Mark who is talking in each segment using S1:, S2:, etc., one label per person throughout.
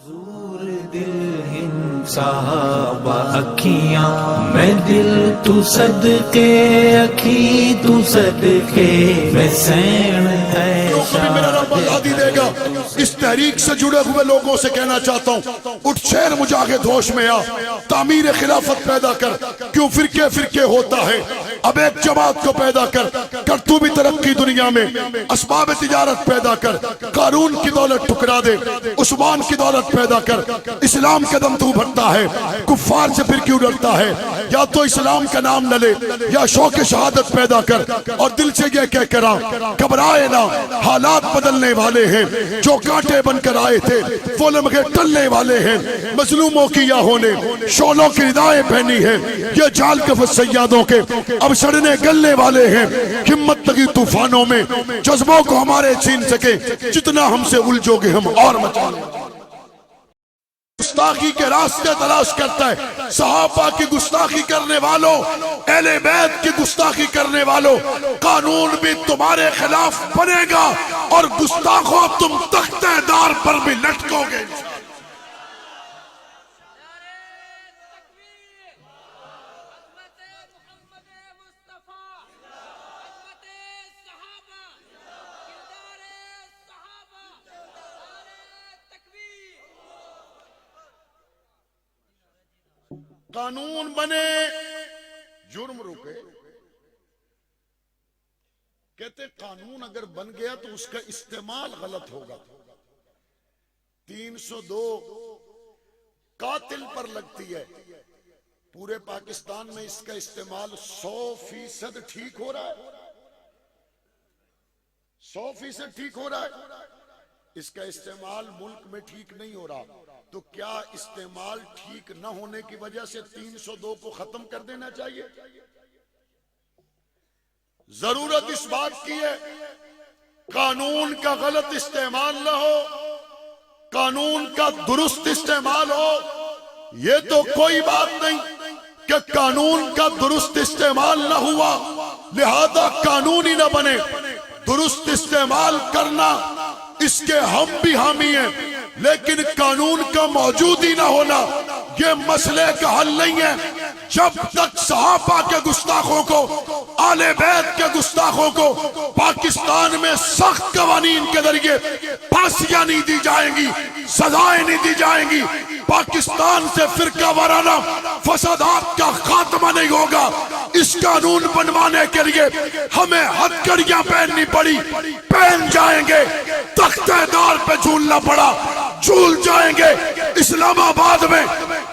S1: زور دل ہند صحابہ اکھیاں میں دل تو صدقے اکھی تو صدقے میں سین ہے
S2: کبھی میرا رب آزادی دے گا. اس تحریک سے جڑے ہوئے لوگوں سے کہنا چاہتا ہوں، اٹھ شیر مجاہد ہوش میں آ، تعمیر خلافت پیدا کر. کیوں فرقے فرقے ہوتا ہے، اب ایک جماعت کو پیدا کر. کر تو بھی ترقی دنیا میں، اسباب تجارت پیدا کر. قارون کی دولت ٹھکرا دے، عثمان کی دولت پیدا کر. اسلام کا دم تو بھرتا ہے، کفار سے پھر کیوں ڈرتا ہے؟ یا تو اسلام کا نام نہ لے یا شوق شہادت پیدا کر، اور دل سے یہ کہہ کر آ، گھبرائے نہ، حالات بدلنے والے ہیں. جو کانٹے بن کر آئے تھے وہ لمحے ٹلنے والے ہیں. مظلوموں کی یا ہونے شولوں کی ردائیں پہنی ہیں، یہ جال کفت سیادوں کے اب سڑنے گلنے والے ہیں. ہمت لگی طوفانوں میں، جذبوں کو ہمارے چھین سکے، جتنا ہم سے الجھو گے ہم اور مچا لیں. گستاخی کے راستے تلاش کرتا ہے. صحابہ کی گستاخی کرنے والوں، اہل بیت کی گستاخی کرنے والوں، قانون بھی تمہارے خلاف بنے گا اور گستاخوں تم تختہ دار پر بھی لٹکو گے. قانون بنے، جرم رکے. کہتے قانون اگر بن گیا تو اس کا استعمال غلط ہوگا. 302 قاتل پر لگتی ہے. پورے پاکستان میں اس کا استعمال 100% ٹھیک ہو رہا ہے. 100% ٹھیک ہو رہا ہے. اس کا استعمال ملک میں ٹھیک نہیں ہو رہا. تو کیا استعمال ٹھیک نہ ہونے کی وجہ سے 302 کو ختم کر دینا چاہیے؟ ضرورت اس بات کی ہے قانون کا غلط استعمال نہ ہو، قانون کا درست استعمال ہو. یہ تو کوئی بات نہیں کہ قانون کا درست استعمال نہ ہوا لہذا قانون ہی نہ بنے. درست استعمال کرنا اس کے ہم بھی حامی ہیں، لیکن قانون کا موجود ہی نہ ہونا یہ مسئلے کا حل نہیں ہے. جب تک صحابہ کے گستاخوں کو، آل بیت کے گستاخوں کو پاکستان میں سخت قوانین کے ذریعے پھانسیاں نہیں دی جائیں گی، سزائیں نہیں دی جائیں گی، پاکستان سے فرقہ وارانہ فسادات کا خاتمہ نہیں ہوگا. اس قانون بنوانے کے لیے ہمیں ہتھکڑیاں پہننی پڑی، پہن جائیں گے. تختہ دار پہ جھولنا پڑا، جھول جائیں گے. اسلام آباد میں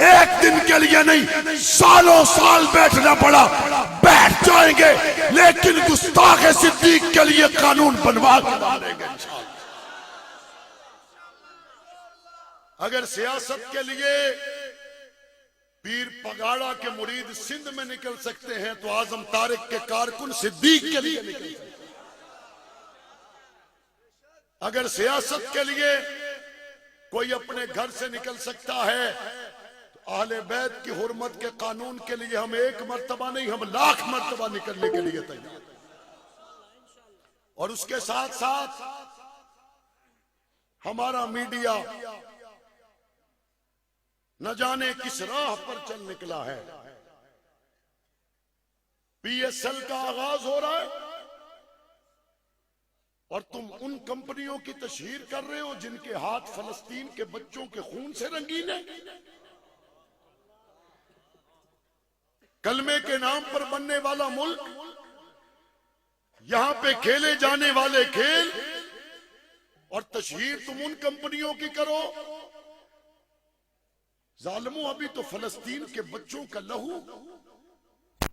S2: ایک دن کے لیے نہیں، سالوں سال بیٹھنا پڑا، بیٹھ جائیں گے. لیکن گستاخ صدیق کے لیے قانون بنوا کے ڈالیں گے. اگر سیاست کے لیے پیر پگاڑا کے مرید سندھ میں نکل سکتے ہیں تو اعظم طارق کے کارکن صدیق کے لیے نکل سکتے ہیں. اگر سیاست کے لیے کوئی اپنے گھر سے نکل سکتا ہے تو اہل بیت کی حرمت کے قانون کے لیے ہم ایک مرتبہ نہیں، ہم 1,00,000 مرتبہ نکلنے کے لیے تیار. اور اس کے ساتھ ساتھ ہمارا میڈیا نہ جانے کس راہ پر چل نکلا ہے. پی ایس ایل کا آغاز ہو رہا ہے اور تم ان کمپنیوں کی تشہیر کر رہے ہو جن کے ہاتھ فلسطین کے بچوں کے خون سے رنگین ہیں. کلمے کے نام پر بننے والا ملک، یہاں پہ کھیلے جانے والے کھیل، اور تشہیر تم ان کمپنیوں کی کرو. ظالموں، ابھی تو فلسطین کے بچوں کا لہو،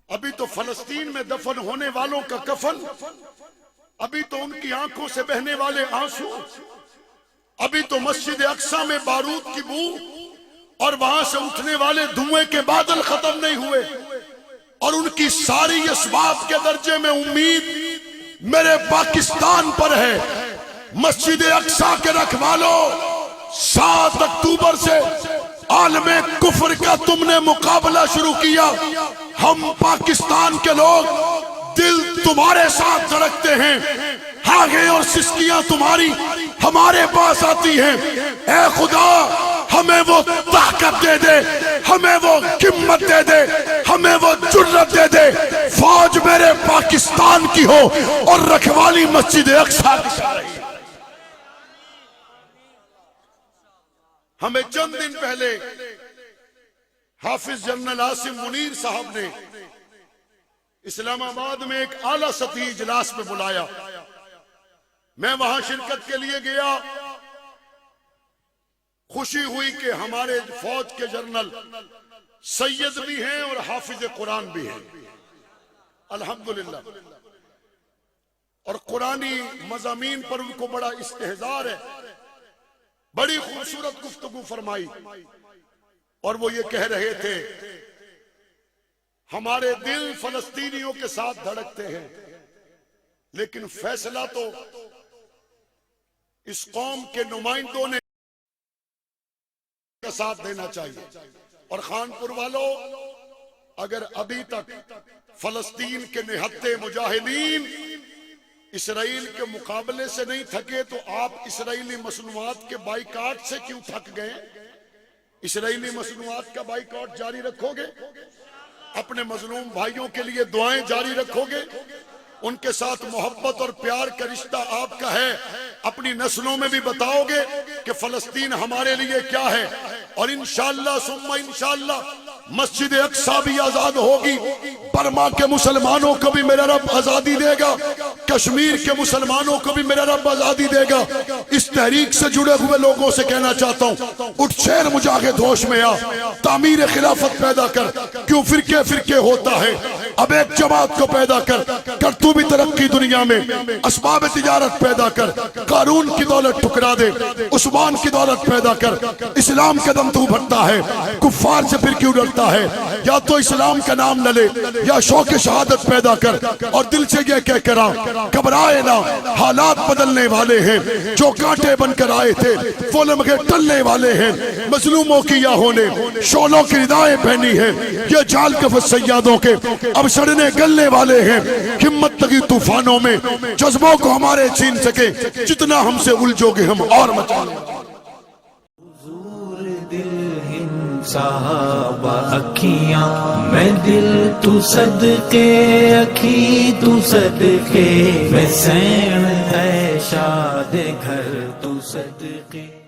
S2: ابھی تو فلسطین میں دفن ہونے والوں کا کفن، ابھی تو ان کی آنکھوں سے بہنے والے آنسو، ابھی تو مسجد اقصی میں بارود کی بو اور وہاں سے اٹھنے والے دھوئیں کے بادل ختم نہیں ہوئے. اور ان کی ساری اسباب کے درجے میں امید میرے پاکستان پر ہے. مسجد اقصی کے رکھوالو، 7 اکتوبر سے عالم کفر کا تم نے مقابلہ شروع کیا. ہم پاکستان کے لوگ دل تمہارے ساتھ دھڑکتے ہیں، ہاگے اور سسکیاں تمہاری ہمارے پاس آتی ہیں. اے خدا، وہ طاقت دے دے، ہمیں وہ ہمت دے دے، ہمیں وہ جرت دے دے، فوج میرے پاکستان کی ہو اور رکھوالی مسجد اقصی کی جا رہی ہے۔ ہمیں چند دن پہلے حافظ جنرل عاصم منیر صاحب نے اسلام آباد میں ایک اعلیٰ سطحی اجلاس میں بلایا، میں وہاں شرکت کے لیے گیا، خوشی ہوئی کہ ہمارے فوج کے جنرل سید بھی ہیں اور حافظ قرآن بھی ہیں، الحمدللہ، اور قرآنی مضامین پر ان کو بڑا استحضار ہے۔ بڑی خوبصورت گفتگو فرمائی اور وہ یہ کہہ رہے تھے ہمارے دل فلسطینیوں کے ساتھ دھڑکتے ہیں، لیکن فیصلہ تو اس قوم کے نمائندوں نے کا ساتھ دینا چاہیے۔ اور خانپور والوں، اگر ابھی تک فلسطین کے نہتے مجاہدین اسرائیل کے مقابلے سے نہیں تھکے تو آپ اسرائیلی مصنوعات کے بائیکاٹ سے کیوں تھک گئے؟ اسرائیلی مصنوعات کا بائیکاٹ جاری رکھو گے؟ اپنے مظلوم بھائیوں کے لیے دعائیں جاری رکھو گے؟ ان کے ساتھ محبت اور پیار کا رشتہ آپ کا ہے، اپنی نسلوں میں بھی بتاؤ گے کہ فلسطین ہمارے لیے کیا ہے؟ اور انشاءاللہ ثم انشاءاللہ مسجد اقصی بھی آزاد ہوگی، برما کے مسلمانوں کو بھی میرا رب آزادی دے گا، کشمیر کے مسلمانوں کو بھی میرا رب آزادی دے گا۔ اس تحریک سے جڑے ہوئے لوگوں سے کہنا چاہتا ہوں، اٹھ شیر مجاہد ہوش میں آ، تعمیر خلافت پیدا کر، کیوں فرقے فرقے ہوتا ہے، اب ایک جماعت کو پیدا کر تو بھی ترقی دنیا میں، اسباب تجارت پیدا کر، قارون کی دولت ٹھکرا دے، عثمان کی دولت پیدا کر، اسلام کا دم تو بھرتا ہے، کفار سے پھر کیوں ڈرتا ہے؟ یا تو اسلام کا نام نہ لے یا شوق شہادت پیدا کر، اور دل سے یہ کہہ کر آ، گھبرائے نہ، حالات بدلنے والے ہیں، جو کانٹے بن کر آئے تھے وہ لمحے ٹلنے والے ہیں، مظلوموں کی یا ہونے شولوں کی ردائیں پہنی ہیں، یہ جال کفت سیادوں کے اب سڑنے گلنے والے ہیں، ہمت لگی طوفانوں میں، جذبوں کو ہمارے چھین سکے، جتنا ہم سے الجھو گے ہم اور مچا لیں۔
S1: حضور دل ہند صحابہ اکھیاں، میں دل تو صدقے اکھی تو صدقے، میں سین ہے شاد گھر تو صدقے۔